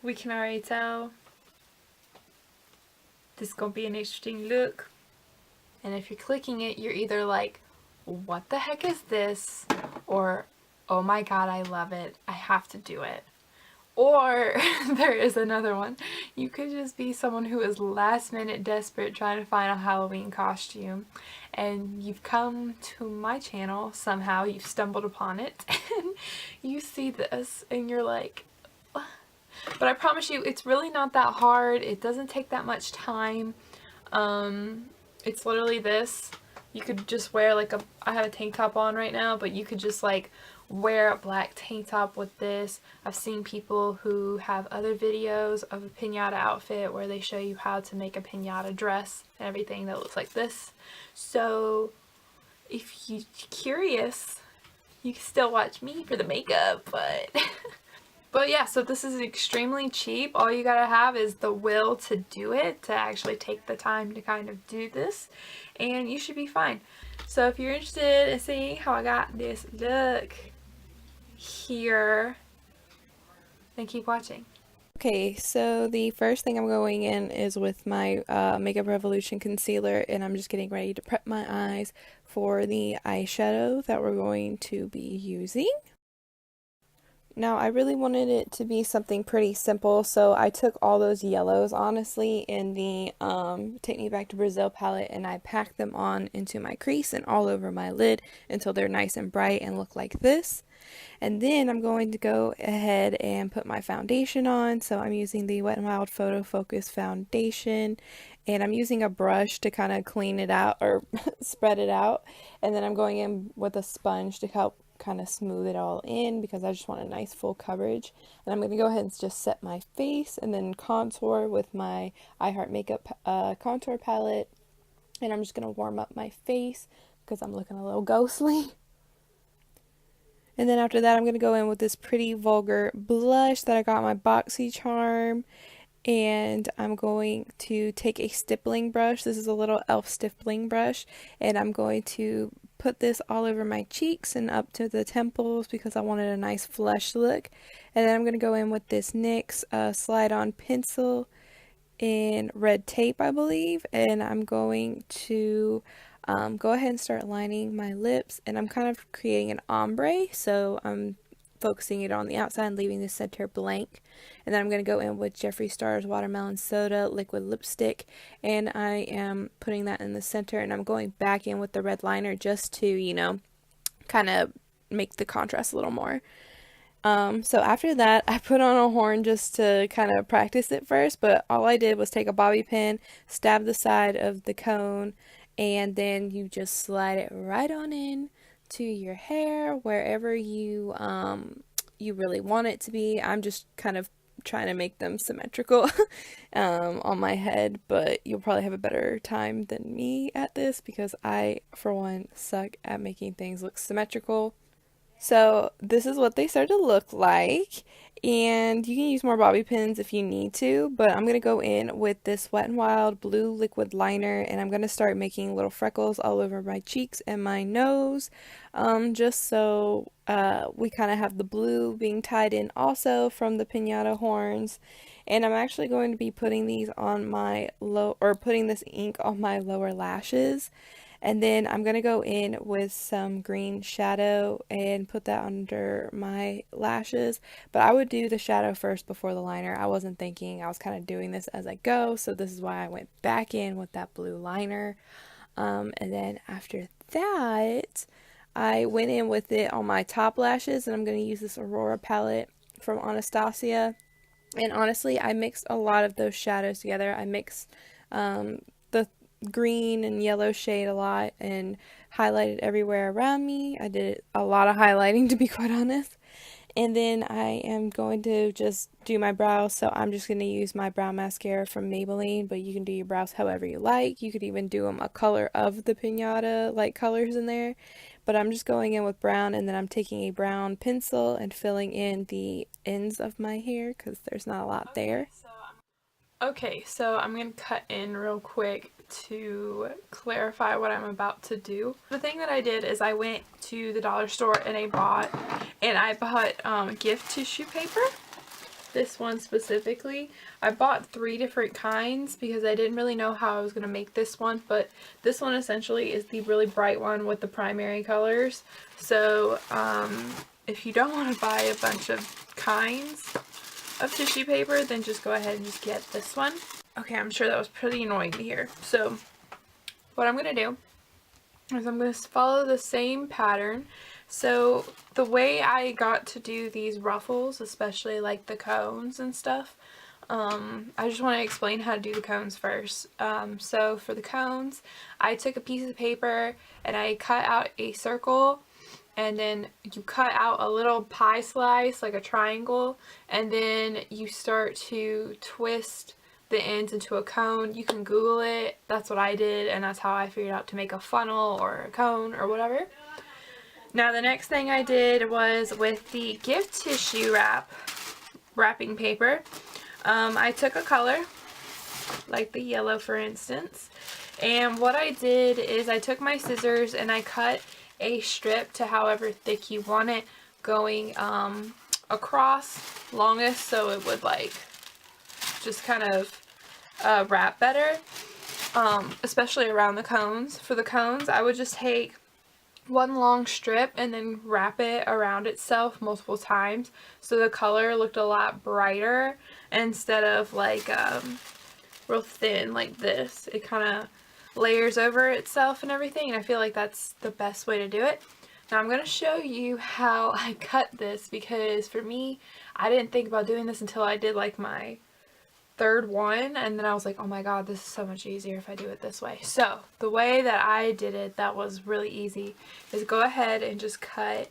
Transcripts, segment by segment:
we can already tell this is gonna be an interesting look. And if you're clicking it, you're either like, what the heck is this? Or, oh my god, I love it, I have to do it. Or there is another one. You could just be someone who is last minute desperate trying to find a Halloween costume, and you've come to my channel somehow, you've stumbled upon it, and you see this and you're like, "Ugh." But I promise you, it's really not that hard. It doesn't take that much time. It's literally this. You could just wear like I have a tank top on right now, but you could just like wear a black tank top with this. I've seen people who have other videos of a piñata outfit where they show you how to make a piñata dress and everything that looks like this. So if you're curious, you can still watch me for the makeup, but but yeah, so this is extremely cheap. All you gotta have is the will to do it, to actually take the time to kind of do this, and you should be fine. So if you're interested in seeing how I got this look here, then keep watching. Okay, so the first thing I'm going in is with my Makeup Revolution concealer, and I'm just getting ready to prep my eyes for the eyeshadow that we're going to be using. Now, I really wanted it to be something pretty simple, so I took all those yellows, honestly, in the Take Me Back to Brazil palette, and I packed them on into my crease and all over my lid until they're nice and bright and look like this. And then I'm going to go ahead and put my foundation on, so I'm using the Wet n Wild Photo Focus foundation, and I'm using a brush to kind of clean it out, or spread it out, and then I'm going in with a sponge to help kind of smooth it all in because I just want a nice full coverage. And I'm going to go ahead and just set my face and then contour with my HIIIIIII Makeup contour palette, and I'm just going to warm up my face because I'm looking a little ghostly. And then after that I'm going to go in with this pretty Vulgar blush that I got my BoxyCharm, and I'm going to take a stippling brush. This is a little e.l.f. stippling brush, and I'm going to put this all over my cheeks and up to the temples because I wanted a nice flush look. And then I'm going to go in with this NYX slide-on pencil in Red Tape, I believe, and I'm going to go ahead and start lining my lips, and I'm kind of creating an ombre, so I'm focusing it on the outside and leaving the center blank. And then I'm going to go in with Jeffree Star's Watermelon Soda liquid lipstick, and I am putting that in the center, and I'm going back in with the red liner just to, you know, kind of make the contrast a little more. So after that, I put on a horn just to kind of practice it first, but all I did was take a bobby pin, stab the side of the cone, and then you just slide it right on in to your hair wherever you really want it to be. I'm just kind of trying to make them symmetrical on my head, but you'll probably have a better time than me at this because I, for one, suck at making things look symmetrical. So this is what they start to look like, and you can use more bobby pins if you need to, but I'm going to go in with this Wet n Wild blue liquid liner, and I'm going to start making little freckles all over my cheeks and my nose, just so we kind of have the blue being tied in also from the piñata horns. And I'm actually going to be putting these on my putting this ink on my lower lashes. And then I'm going to go in with some green shadow and put that under my lashes. But I would do the shadow first before the liner. I wasn't thinking, I was kind of doing this as I go. So this is why I went back in with that blue liner. And then after that, I went in with it on my top lashes. And I'm going to use this Aurora palette from Anastasia. And honestly, I mixed a lot of those shadows together. I mixed the green and yellow shade a lot and highlighted everywhere around me. I did a lot of highlighting, to be quite honest. And then I am going to just do my brows, so I'm just going to use my brow mascara from Maybelline, but you can do your brows however you like. You could even do them a color of the piñata, like colors in there. But I'm just going in with brown, and then I'm taking a brown pencil and filling in the ends of my hair because there's not a lot there. Okay, so I'm going to cut in real quick to clarify what I'm about to do. The thing that I did is I went to the dollar store and I bought gift tissue paper. this one specifically. I bought 3 different kinds because I didn't really know how I was going to make this one, but this one essentially is the really bright one with the primary colors. So if you don't want to buy a bunch of kinds of tissue paper, then just go ahead and just get this one. Okay, I'm sure that was pretty annoying to hear. So what I'm going to do is I'm going to follow the same pattern. So the way I got to do these ruffles, especially like the cones and stuff, I just want to explain how to do the cones first. So for the cones, I took a piece of paper and I cut out a circle, and then you cut out a little pie slice, like a triangle, and then you start to twist the ends into a cone. You can Google it. That's what I did, and that's how I figured out to make a funnel or a cone or whatever. Now the next thing I did was with the gift tissue wrapping paper, I took a color, like the yellow for instance, and what I did is I took my scissors and I cut a strip to however thick you want it, going across longest so it would like just kind of wrap better, especially around the cones. For the cones, I would just take one long strip and then wrap it around itself multiple times so the color looked a lot brighter instead of like real thin like this. It kind of layers over itself and everything, and I feel like that's the best way to do it. Now I'm going to show you how I cut this, because for me, I didn't think about doing this until I did like my 3rd one, and then I was like, oh my god, this is so much easier if I do it this way. So the way that I did it that was really easy is go ahead and just cut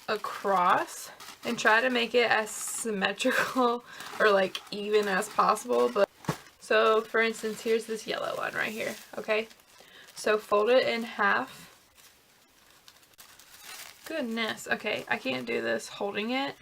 across and try to make it as symmetrical or like even as possible. But so for instance, here's this yellow one right here, okay? So fold it in half. Goodness, okay, I can't do this holding it.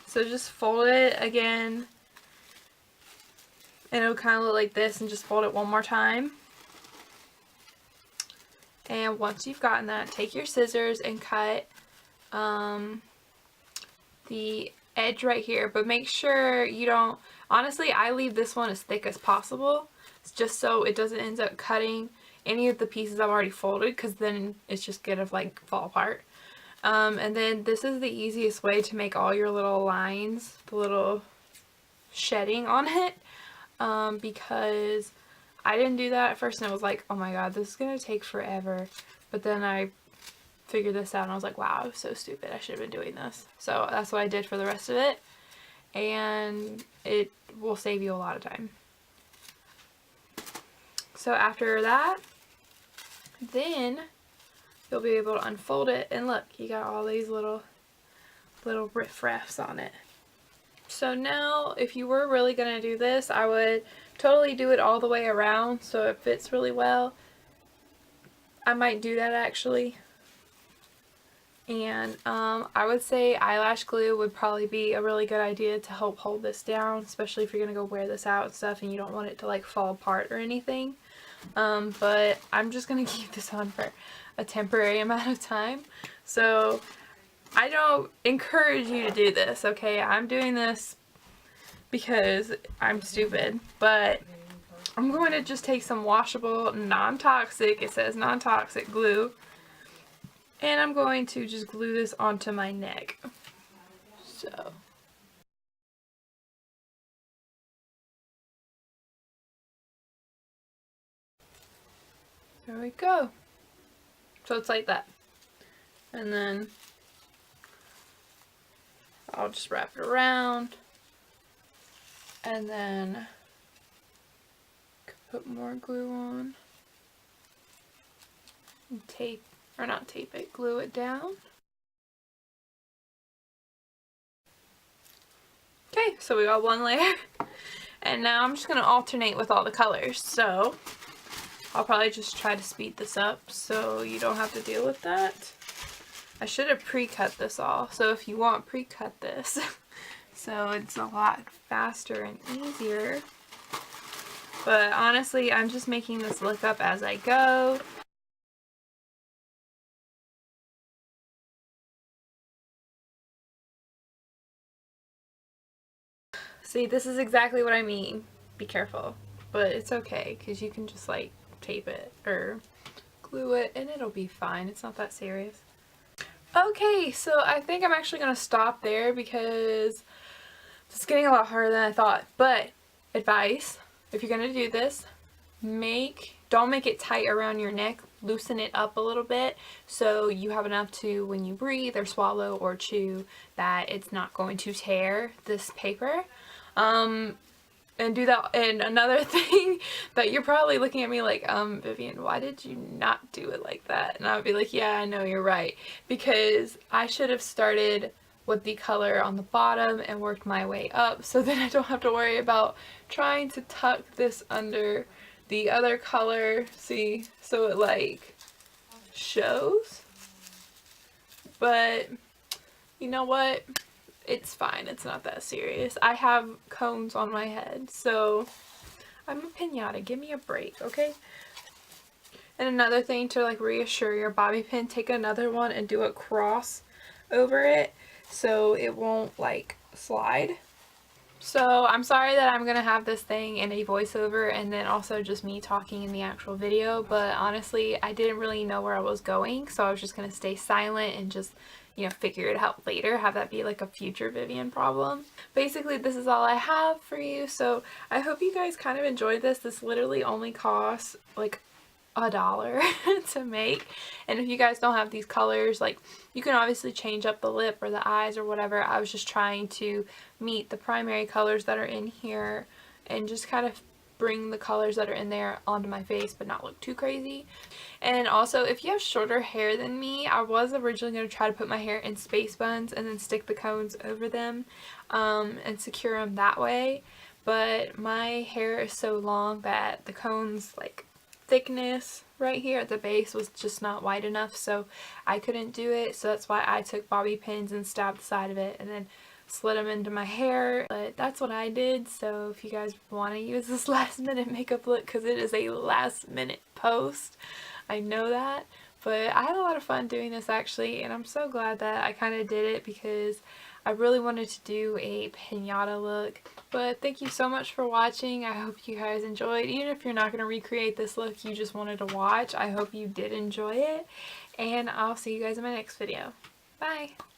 So just fold it again, and it'll kind of look like this, and just fold it one more time. And once you've gotten that, take your scissors and cut the edge right here, but make sure you don't, honestly I leave this one as thick as possible just so it doesn't end up cutting any of the pieces I've already folded, because then it's just gonna like fall apart. And then this is the easiest way to make all your little lines, the little shedding on it, because I didn't do that at first and I was like, oh my god, this is gonna take forever, but then I figured this out and I was like, wow, I was so stupid, I should have been doing this. So that's what I did for the rest of it, and it will save you a lot of time. So after that, then you'll be able to unfold it, and look, you got all these little riff-raffs on it. So now, if you were really going to do this, I would totally do it all the way around so it fits really well. I might do that actually. And I would say eyelash glue would probably be a really good idea to help hold this down, especially if you're going to go wear this out and stuff and you don't want it to like fall apart or anything. But I'm just going to keep this on for a temporary amount of time. So I don't encourage you to do this, okay? I'm doing this because I'm stupid, but I'm going to just take some washable, non-toxic, it says non-toxic glue, and I'm going to just glue this onto my neck. So there we go. So it's like that. And then I'll just wrap it around, and then put more glue on, and tape, or not tape it, glue it down. Okay, so we got one layer, and now I'm just going to alternate with all the colors. So I'll probably just try to speed this up so you don't have to deal with that. I should have pre-cut this all, so if you want, pre-cut this so it's a lot faster and easier. But honestly, I'm just making this look up as I go. See, this is exactly what I mean. Be careful. But it's okay, because you can just like tape it or glue it and it'll be fine. It's not that serious. Okay, so I think I'm actually going to stop there because it's getting a lot harder than I thought. But advice, if you're going to do this, don't make it tight around your neck. Loosen it up a little bit so you have enough to, when you breathe or swallow or chew, that it's not going to tear this paper. And do that. And another thing that you're probably looking at me like, Vivian, why did you not do it like that? And I would be like, yeah, I know, you're right. Because I should have started with the color on the bottom and worked my way up so that I don't have to worry about trying to tuck this under the other color. See, so it like shows. But you know what? It's fine. It's not that serious. I have cones on my head, so I'm a piñata. Give me a break, okay? And another thing to like reassure your bobby pin, take another one and do a cross over it so it won't like slide. So I'm sorry that I'm gonna have this thing in a voiceover and then also just me talking in the actual video, but honestly I didn't really know where I was going, so I was just gonna stay silent and just, you know, figure it out later, have that be like a future Vivian problem. Basically this is all I have for you, so I hope you guys kind of enjoyed this. This literally only costs like $1 to make, and if you guys don't have these colors, like, you can obviously change up the lip or the eyes or whatever. I was just trying to meet the primary colors that are in here and just kind of bring the colors that are in there onto my face but not look too crazy. And also, if you have shorter hair than me, I was originally going to try to put my hair in space buns and then stick the cones over them and secure them that way, but my hair is so long that the cones like thickness right here at the base was just not wide enough, so I couldn't do it. So that's why I took bobby pins and stabbed the side of it and then slid them into my hair. But that's what I did, so if you guys want to use this last minute makeup look, because it is a last minute post, I know that, but I had a lot of fun doing this actually, and I'm so glad that I kind of did it because I really wanted to do a piñata look. But thank you so much for watching. I hope you guys enjoyed. Even if you're not going to recreate this look, you just wanted to watch, I hope you did enjoy it. And I'll see you guys in my next video. Bye!